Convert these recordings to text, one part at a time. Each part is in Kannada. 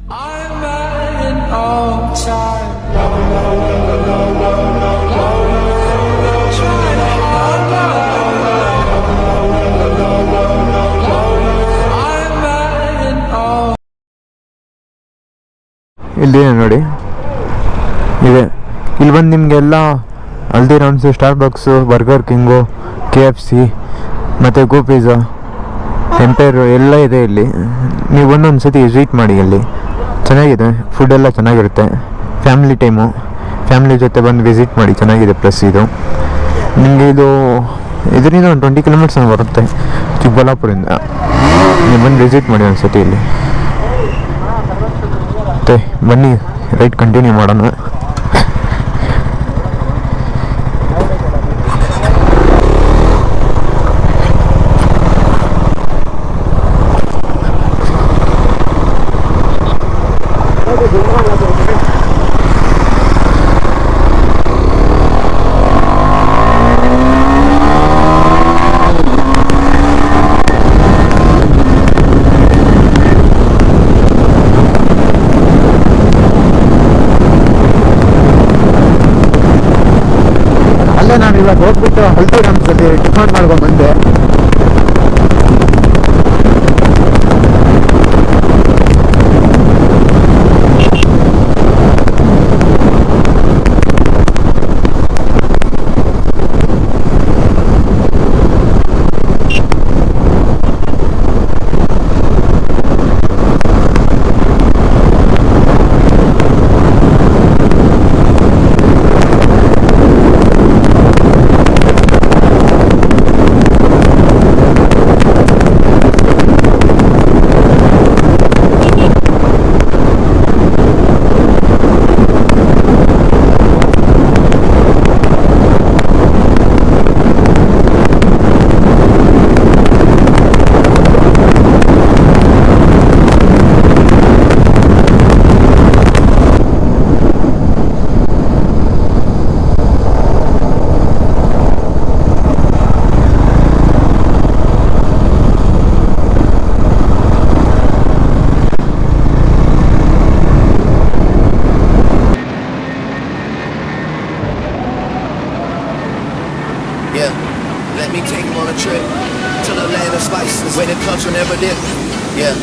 I'm at an all-time low. Trying hard, I'm at an all. ಇಲ್ಲಿ ನೋಡಿ ಇದೆ. ಇಲ್ಲಿ ಬಂದು ನಿಮಗೆಲ್ಲ Haldiram's, Starbucks, Burger King, KFC ಮತ್ತು ಗೋ ಪಿಜ್ಜಾ, ಎಂಪೈರು ಎಲ್ಲ ಇದೆ ಇಲ್ಲಿ. ನೀವು ಒಂದೊಂದು ಸತಿ ವಿಸಿಟ್ ಮಾಡಿ. ಅಲ್ಲಿ ಚೆನ್ನಾಗಿದೆ, ಫುಡ್ಡೆಲ್ಲ ಚೆನ್ನಾಗಿರುತ್ತೆ. ಫ್ಯಾಮಿಲಿ ಟೈಮು, ಫ್ಯಾಮಿಲಿ ಜೊತೆ ಬಂದು ವಿಸಿಟ್ ಮಾಡಿ, ಚೆನ್ನಾಗಿದೆ. ಪ್ಲಸ್ ಇದು ನಿಮಗೆ ಇದರಿಂದ ಒಂದು 20 ಕಿಲೋಮೀಟರ್ಸ್ ಬರುತ್ತೆ ಚಿಕ್ಕಬಳ್ಳಾಪುರಿಂದ. ನೀವು ಬಂದು ವಿಸಿಟ್ ಮಾಡಿ ಒಂದು ಸತಿ ಇಲ್ಲಿ. ಮತ್ತೆ ಬನ್ನಿ ರೈಟ್ ಕಂಟಿನ್ಯೂ ಮಾಡೋಣ. ನಾನು ಇವಾಗ ಹೋಗ್ಬಿಟ್ಟು ಹಲ್ದಿರಾಮ್ಸಲ್ಲಿ ಟಿಫನ್ ಮಾಡ್ಕೊಂಡು ಬಂದೆ. Let me take you on a trip to the land of spices, where the culture never dip. Yeah.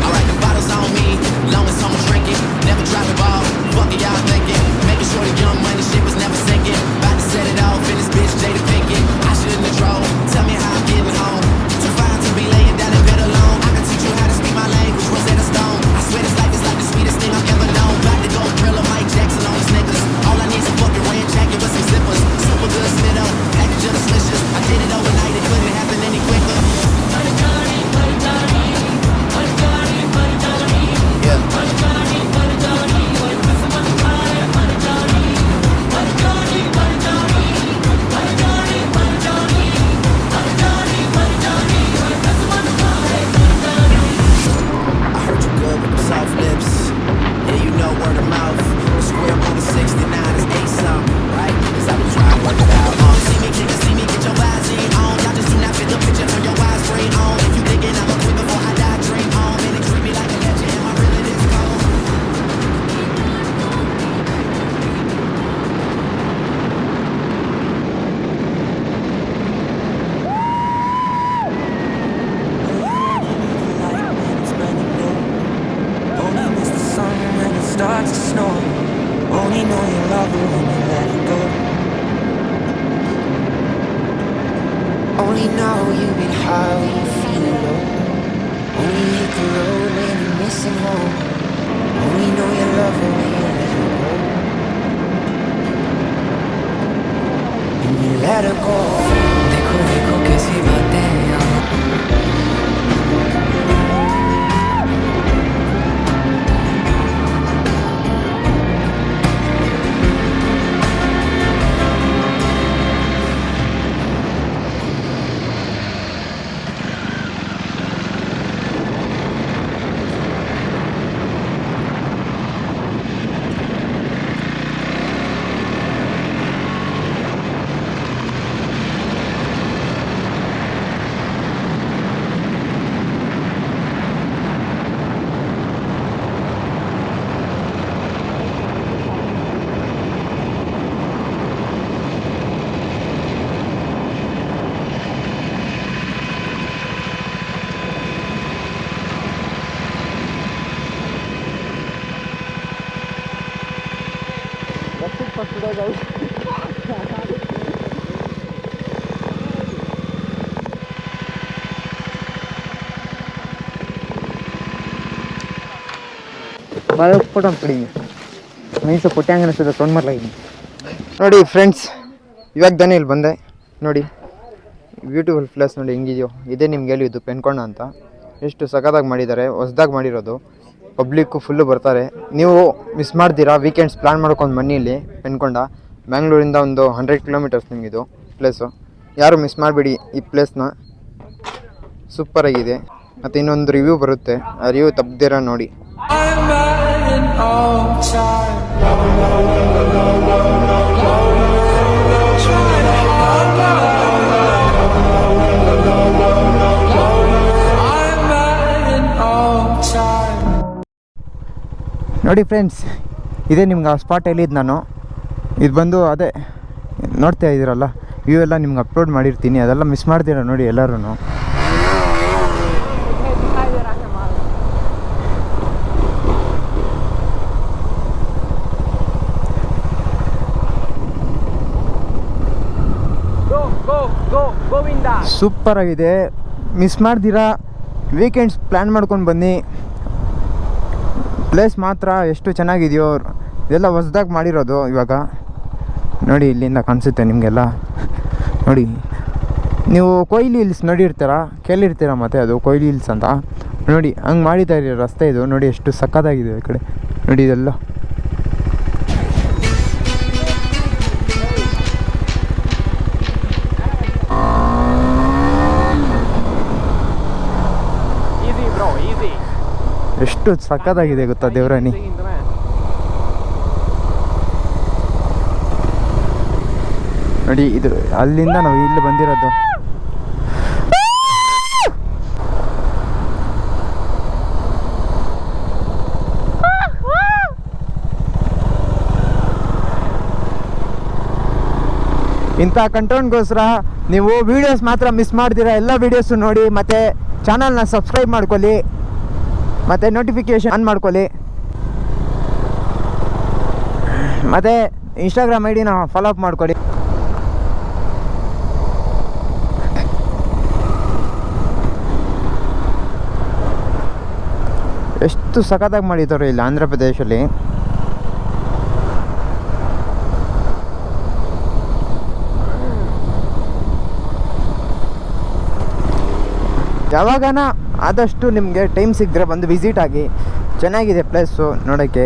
Alright, the bottle's on me, long as someone drinking. Never drop the ball, fuck it, y'all thinking. Making sure the young money shit was never sinking. About to set it off in this bitch, Jada Pinkett. I shouldn't have drove, tell me how I'm getting home. Too fine to be laying down in bed alone. I can teach you how to speak my language, Rosetta Stone. I swear this life is like the sweetest thing I've ever known. About to go Thriller, Mike Jackson on these niggas. All I need is a fucking rain jacket with some zippers. Super good Smith-O, package of the swishes. I did it overnight, it couldn't happen any quicker. Starts to snow. Only know you love her when you let it go. Only know you get high when you're feeling low. Only hit the road when you're missing home. Only know you love her when you let her go. When you let her go. देखो देखो कैसी बातें यहाँ. ಫೋಟೋ ಕಡಿಮೆ ಮೈಸ ಪುಟ್ಟ ಹೆಂಗೆ ಅನಿಸ್ತದೆ ತೊಗೊಂಡು ಮರ್ಲಾಗಿ. ನೋಡಿ ಫ್ರೆಂಡ್ಸ್, ಇವಾಗ ತಾನೇ ಇಲ್ಲಿ ಬಂದೆ. ನೋಡಿ ಬ್ಯೂಟಿಫುಲ್ ಪ್ಲೇಸ್ ನೋಡಿ ಹೆಂಗಿದೆಯೋ. ಇದೇ ನಿಮ್ಗೆ ಹೇಳಿದ್ದು ಪೆನ್ಕೊಂಡ ಅಂತ. ಎಷ್ಟು ಸಖತ್ತಾಗಿ ಮಾಡಿದ್ದಾರೆ, ಹೊಸ್ದಾಗಿ ಮಾಡಿರೋದು. ಪಬ್ಲಿಕ್ಕು ಫುಲ್ಲು ಬರ್ತಾರೆ. ನೀವು ಮಿಸ್ ಮಾಡ್ತೀರಾ. ವೀಕೆಂಡ್ಸ್ ಪ್ಲ್ಯಾನ್ ಮಾಡ್ಕೊಂಡು ಬನ್ನಿ ಇಲ್ಲಿ ಪೆನ್ಕೊಂಡ. ಬ್ಯಾಂಗ್ಳೂರಿಂದ ಒಂದು 100 ಕಿಲೋಮೀಟರ್ಸ್ ನಿಮಗಿದು ಪ್ಲೇಸು. ಯಾರು ಮಿಸ್ ಮಾಡಬೇಡಿ ಈ ಪ್ಲೇಸ್ನ. ಸೂಪರಾಗಿದೆ. ಮತ್ತು ಇನ್ನೊಂದು ರಿವ್ಯೂ ಬರುತ್ತೆ, ಆ ರಿವ್ಯೂ ತಪ್ಪದಿರ ನೋಡಿ. I'm at an all-time ನೋಡಿ ಫ್ರೆಂಡ್ಸ್, ಇದೇ ನಿಮ್ಗೆ ಆ ಸ್ಪಾಟ್ ಎಲ್ಲಿದ್ದು ನಾನು. ಇದು ಬಂದು ಅದೇ ನೋಡ್ತಾ ಇದ್ದೀರಲ್ಲ, ವ್ಯೂ ಎಲ್ಲ ನಿಮ್ಗೆ ಅಪ್ಲೋಡ್ ಮಾಡಿರ್ತೀನಿ. ಅದೆಲ್ಲ ಮಿಸ್ ಮಾಡ್ತೀರ ನೋಡಿ ಎಲ್ಲರೂ. ಸೂಪರಾಗಿದೆ, ಮಿಸ್ ಮಾಡ್ದಿರಾ. ವೀಕೆಂಡ್ಸ್ ಪ್ಲ್ಯಾನ್ ಮಾಡ್ಕೊಂಡು ಬನ್ನಿ. ಪ್ಲೇಸ್ ಮಾತ್ರ ಎಷ್ಟು ಚೆನ್ನಾಗಿದೆಯೋ. ಇದೆಲ್ಲ ಹೊಸ್ದಾಗಿ ಮಾಡಿರೋದು ಇವಾಗ. ನೋಡಿ ಇಲ್ಲಿಂದ ಕಾಣಿಸುತ್ತೆ ನಿಮಗೆಲ್ಲ. ನೋಡಿ ನೀವು ಕೊಯ್ಲಿ ಹಿಲ್ಸ್ ನೋಡಿರ್ತೀರ, ಕೇಳಿರ್ತೀರ. ಮತ್ತು ಅದು ಕೊಯ್ಲಿ ಹಿಲ್ಸ್ ಅಂತ ನೋಡಿ. ಹಂಗೆ ಮಾಡಿದ್ದಾರೆ ರಸ್ತೆ ಇದು. ನೋಡಿ ಎಷ್ಟು ಸಕ್ಕತ್ತಾಗಿದೆ ಈ ಕಡೆ. ನೋಡಿ ಇದೆಲ್ಲ ಎಷ್ಟು ಸಕ್ಕತ್ತಾಗಿದೆ ಗೊತ್ತಾ ದೇವರಾಣಿ. ನೋಡಿ ಇದು ಅಲ್ಲಿಂದ ನಾವು ಇಲ್ಲಿ ಬಂದಿರೋದು. ಇಂಥ ಕಂಟೆಂಟ್ಗೋಸ್ಕರ ನೀವು ವೀಡಿಯೋಸ್ ಮಾತ್ರ ಮಿಸ್ ಮಾಡ್ತೀರಾ. ಎಲ್ಲ ವೀಡಿಯೋಸು ನೋಡಿ. ಮತ್ತು ಚಾನಲ್ನ ಸಬ್ಸ್ಕ್ರೈಬ್ ಮಾಡ್ಕೊಳ್ಳಿ, ಮತ್ತು ನೋಟಿಫಿಕೇಷನ್ ಆನ್ ಮಾಡ್ಕೊಳ್ಳಿ. ಮತ್ತು ಇನ್ಸ್ಟಾಗ್ರಾಮ್ ಐಡಿನ ಫಾಲೋ ಅಪ್ ಮಾಡ್ಕೊಳ್ಳಿ. ಎಷ್ಟು ಸಖತ್ತಾಗಿ ಮಾಡಿದ್ದಾರೆ ಇಲ್ಲಿ ಆಂಧ್ರ ಪ್ರದೇಶಲ್ಲಿ. ಯಾವಾಗನ ಆದಷ್ಟು ನಿಮಗೆ ಟೈಮ್ ಸಿಕ್ಕಿದ್ರೆ ಬಂದು ವಿಸಿಟ್ ಆಗಿ. ಚೆನ್ನಾಗಿದೆ ಪ್ಲೇಸು ನೋಡೋಕ್ಕೆ.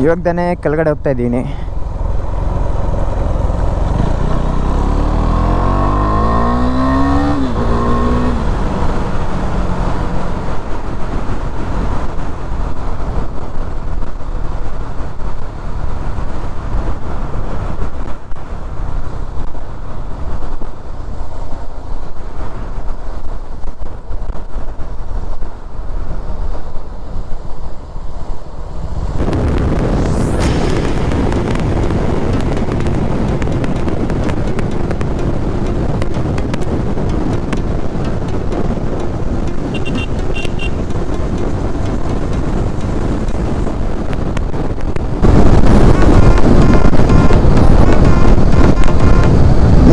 ಇವಾಗ ತಾನೇ ಕೆಳಗಡೆ ಹೋಗ್ತಾ ಇದ್ದೀನಿ.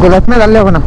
ಲೆಫ್ಟ್ ಮೇಲೆ ಅಲ್ಲೇ ಹೋಗೋಣ.